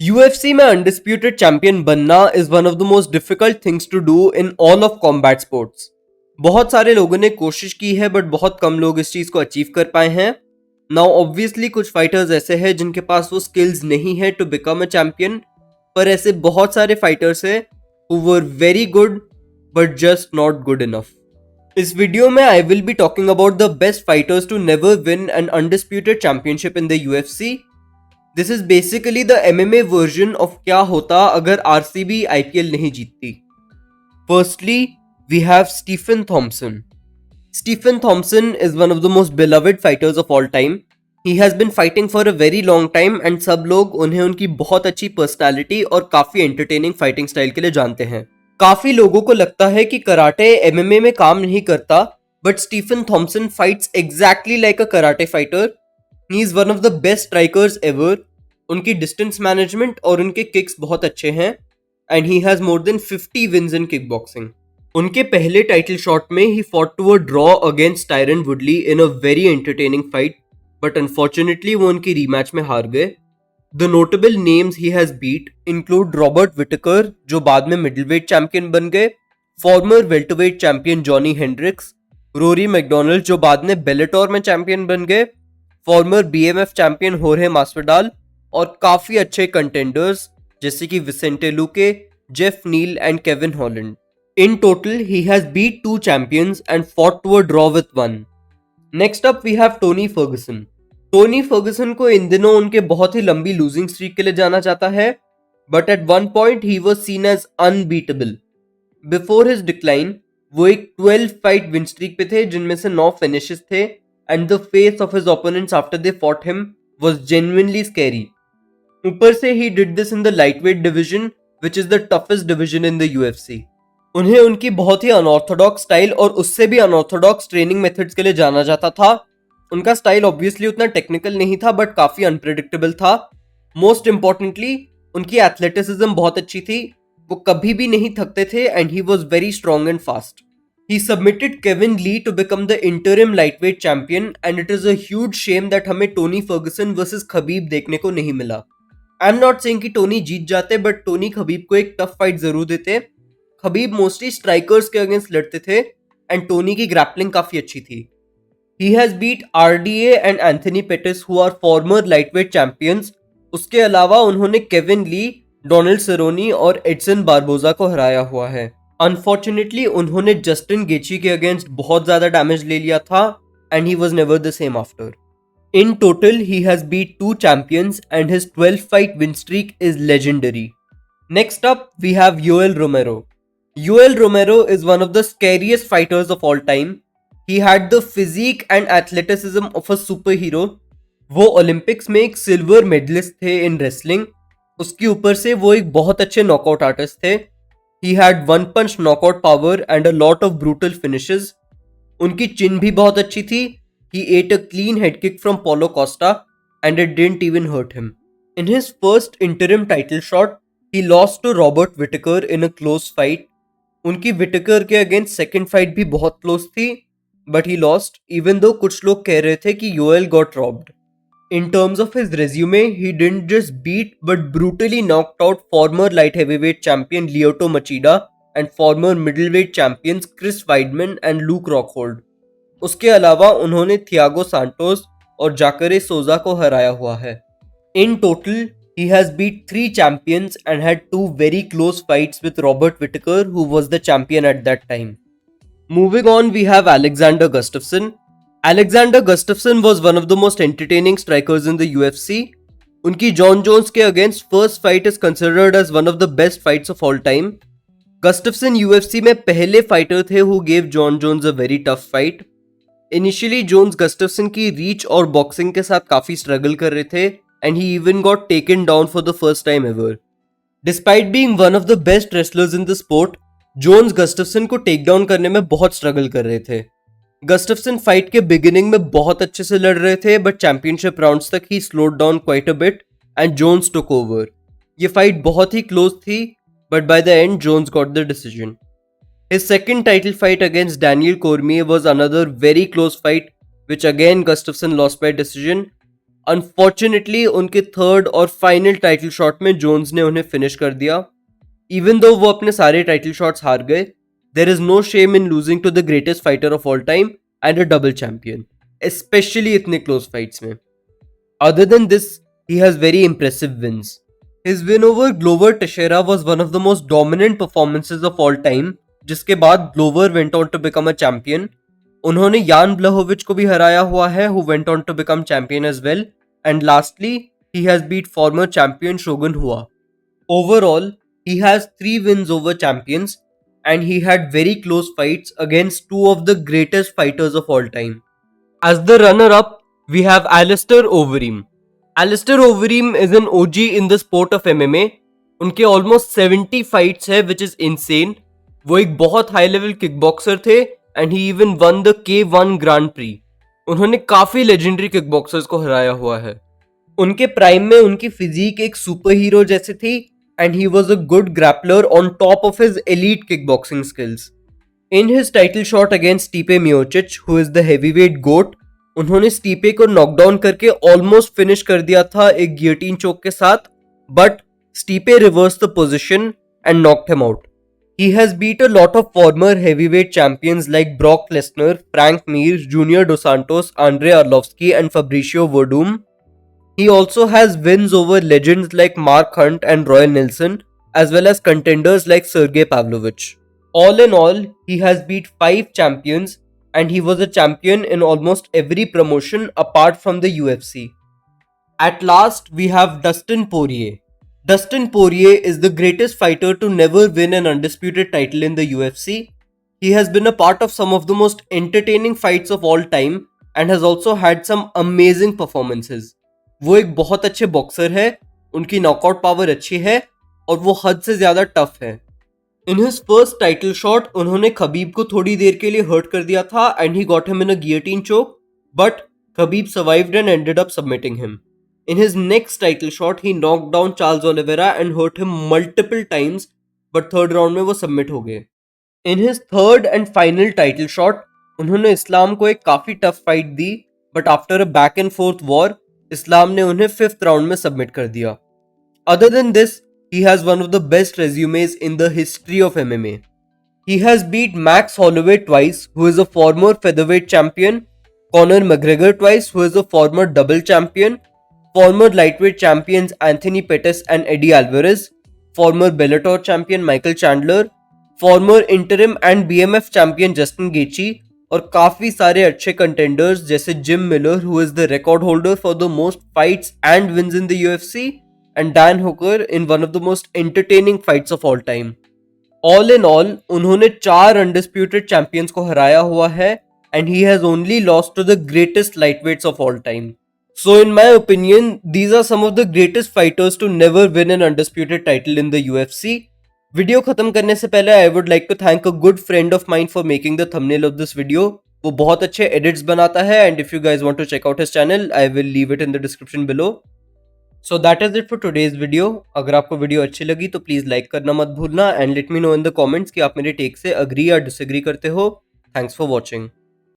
UFC में undisputed champion बनना is one of the most difficult things to do in all of combat sports. बहुत सारे लोगों ने कोशिश की है बट बहुत कम लोग इस चीज को अचीव कर पाए हैं। नाउ ऑब्वियसली कुछ फाइटर्स ऐसे हैं जिनके पास वो स्किल्स नहीं है टू बिकम अ चैंपियन, पर ऐसे बहुत सारे फाइटर्स हैं who were very good but just not good enough. इस वीडियो में I will be talking about the best fighters to never win an undisputed championship in the UFC. This is basically the MMA version of क्या होता अगर RCB IPL नहीं जीतती। Firstly we have Stephen Thompson. Stephen Thompson is one of the most beloved fighters of all time. He has been fighting for a very long time and सब लोग उन्हें उनकी बहुत अच्छी पर्सनालिटी और काफी एंटरटेनिंग फाइटिंग स्टाइल के लिए जानते हैं। काफी लोगों को लगता है कि कराटे एमएमए में काम नहीं करता, but Stephen Thompson fights exactly like a karate fighter. He is one of the best strikers ever. उनकी डिस्टेंस मैनेजमेंट और उनके किक्स बहुत अच्छे हैं and he has more than 50 wins in kick boxing. उनके पहले टाइटल शॉट में he fought to a draw against Tyron Woodley in a very entertaining fight, but unfortunately वो उनकी रीमैच में हार गए। The notable names he has beat include Robert Whittaker जो बाद में मिडलवेट चैंपियन बन गए, former welterweight champion Johny Hendricks, Rory MacDonald जो बाद में बेलेटोर में चैंपियन बन गए, फॉर्मर बीएमएफ चैंपियन होर्हे मास्विडाल और काफी अच्छे कंटेंडर्स जैसे कि Vicente Luque, Geoff Neal and Kevin Holland. In total, he has beat 2 champions and fought to a draw with 1. Next up, we have Tony Ferguson. Tony Ferguson को इन दिनों उनके बहुत ही लंबी लूजिंग स्ट्रीक के लिए जाना जाता है, but at one point he was seen as unbeatable. Before his decline, वो एक 12 फाइट विन स्ट्रीक पे थे जिनमें से 9 फिनिशेस थे and the face of his opponents after they fought him was genuinely scary. ऊपर से he did this in the lightweight division, which is the toughest division in the UFC. उन्हें उनकी बहुत ही अनऑर्थोडॉक्स स्टाइल और उससे भी unorthodox training methods के लिए जाना जाता था। उनका स्टाइल ऑब्वियसली उतना टेक्निकल नहीं था बट काफी अनप्रेडिक्टेबल था। मोस्ट इंपॉर्टेंटली उनकी एथलेटिसिज्म बहुत अच्छी थी, वो कभी भी नहीं थकते थे and he was very strong and fast. He submitted Kevin Lee to become the interim lightweight champion and it is a huge shame that हमें टोनी फर्गुसन वर्सेस खबीब देखने को नहीं मिला। आई एम नॉट सेइंग कि Tony जीत जाते, but Tony Khabib को एक टफ फाइट जरूर देते। खबीब मोस्टली स्ट्राइकर्स के अगेंस्ट लड़ते थे एंड टोनी की ग्रैपलिंग काफी अच्छी थी। He has beat RDA and Anthony Pettis who are former lightweight champions. उसके अलावा उन्होंने केविन ली, डोनाल्ड सेरोनी और एडसन बारबोजा को हराया हुआ है। अनफॉर्चुनेटली उन्होंने जस्टिन गेची के अगेंस्ट बहुत ज्यादा डैमेज ले लिया था and he was never the same after. In total he has beat 2 champions and his 12 fight win streak is legendary. Next up we have Yoel Romero. Yoel Romero is one of the scariest fighters of all time. He had the physique and athleticism of a superhero. वो Olympics में एक silver medallist थे in wrestling. उसके ऊपर से वो एक बहुत अच्छे नॉकआउट आर्टिस्ट थे। He had one punch knockout power and a lot of brutal finishes. उनकी चिन भी बहुत अच्छी थी। He ate a clean head kick from Paulo Costa and it didn't even hurt him. In his first interim title shot, he lost to Robert Whittaker in a close fight. उनकी Whittaker के against second fight भी बहुत close थी but he lost, even though कुछ लोग कह रहे थे कि Yoel got robbed. In terms of his resume he didn't just beat but brutally knocked out former light heavyweight champion Lyoto Machida and former middleweight champions Chris Weidman and Luke Rockhold. उसके अलावा उन्होंने Thiago Santos और जाकरे सोजा को हराया हुआ है। In total he has beat 3 champions and had 2 very close fights with Robert Whittaker, who was the champion at that time. Moving on, we have Alexander Gustafsson. Alexander Gustafsson was one of the most entertaining strikers in the UFC. उनकी Jon Jones के against first fight is considered as one of the best fights of all time. Gustafsson UFC में पहले fighter थे who gave Jon Jones a very tough fight. Initially Jones Gustafsson की reach और boxing के साथ काफी struggle कर रहे थे and he even got taken down for the first time ever. Despite being one of the best wrestlers in the sport, Jones Gustafsson को take down करने में बहुत स्ट्रगल कर रहे थे। गस्टफ्सन फाइट के बिगिनिंग में बहुत अच्छे से लड़ रहे थे बट चैंपियनशिप राउंड्स तक he slowed down quite a bit and Jones took over. ये फाइट बहुत ही क्लोज थी but by the end Jones got the decision. His second title fight against Daniel Cormier was another very close fight which again Gustafsson lost by decision. Unfortunately उनके third और final title shot में Jones ने उन्हें finish कर दिया। Even though वो अपने सारे टाइटल शॉट्स हार गए, there is no shame in losing to the greatest fighter of all time and a double champion, specially इतने क्लोज फाइट्स में। Other than this, he has very impressive wins. His win over Glover Teixeira was one of the most dominant performances of all time, जिसके बाद Glover went on to become a champion. उन्होंने यान ब्लहोविच को भी हराया हुआ है, who went on to become champion as well. And lastly, he has beat former champion Shogun Rua. Overall, he has 3 wins over champions, and he had very close fights against 2 of the greatest fighters of all time. As the runner-up, we have Alistair Overeem. Alistair Overeem is an OG in the sport of MMA. उनके almost 70 fights है, which is insane. वो एक बहुत high level kick boxer थे and he even one the K1 grand pre. उन्होंने काफी legendary kick boxers को हराया हुआ है। उनके प्राइम में उनकी फिजिक एक सुपर हीरो जैसे थी and he was a good grappler on top of his elite kickboxing skills. In his title shot against Stipe Miocic, who is the heavyweight GOAT, उन्होंने स्टीपे को knockdown करके almost finish कर दिया था एक गियोटिन चोक के साथ, but स्टीपे reverse the position and knocked him out. He has beat a lot of former heavyweight champions like Brock Lesnar, Frank Mir, Junior Dos Santos, Andrei Arlovski and Fabricio Werdum. He also has wins over legends like Mark Hunt and Roy Nelson, as well as contenders like Sergey Pavlovich. All in all, he has beat 5 champions and he was a champion in almost every promotion apart from the UFC. At last, we have Dustin Poirier. Dustin Poirier is the greatest fighter to never win an undisputed title in the UFC. He has been a part of some of the most entertaining fights of all time and has also had some amazing performances. वो एक बहुत अच्छे boxer है, उनकी knockout power अच्छी है और वो हद से ज़्यादा टफ है। In his first title shot उन्होंने खबीब को थोड़ी देर के लिए हर्ट कर दिया था and he got him in a guillotine choke, but Khabib survived and ended up submitting him. In his next title shot, he knocked down Charles Oliveira and hurt him multiple times, but third round में वो submit हो गए. In his third and final title shot, उन्होंने इस्लाम को एक काफी tough fight the, but after a back and forth war, इस्लाम ने उन्हें 5th round में submit कर दिया. Other than this, he has one of the best resumes in the history of MMA. He has beat Max Holloway twice, who is a former featherweight champion, Conor McGregor twice, who is a former double champion, former lightweight champions Anthony Pettis and Eddie Alvarez, former Bellator champion Michael Chandler, former interim and BMF champion Justin Gaethje और काफी सारे अच्छे contenders जैसे Jim Miller, who is the record holder for the most fights and wins in the UFC, and Dan Hooker in one of the most entertaining fights of all time. All in all, उन्होंने 4 undisputed champions को हराया हुआ है and he has only lost to the greatest lightweights of all time. So in my opinion, these are some of the greatest fighters to never win an undisputed title in the UFC. Video खत्म करने से पहले I would like to thank a good friend of mine for making the thumbnail of this video. वो बहुत अच्छे edits बनाता है and if you guys want to check out his channel, I will leave it in the description below. So that is it for today's video. अगर आपको video अच्छी लगी तो प्लीज़ लाइक करना मत भूलना and let me know in the comments कि आप मेरे टेक से agree या disagree करते हो. Thanks for watching.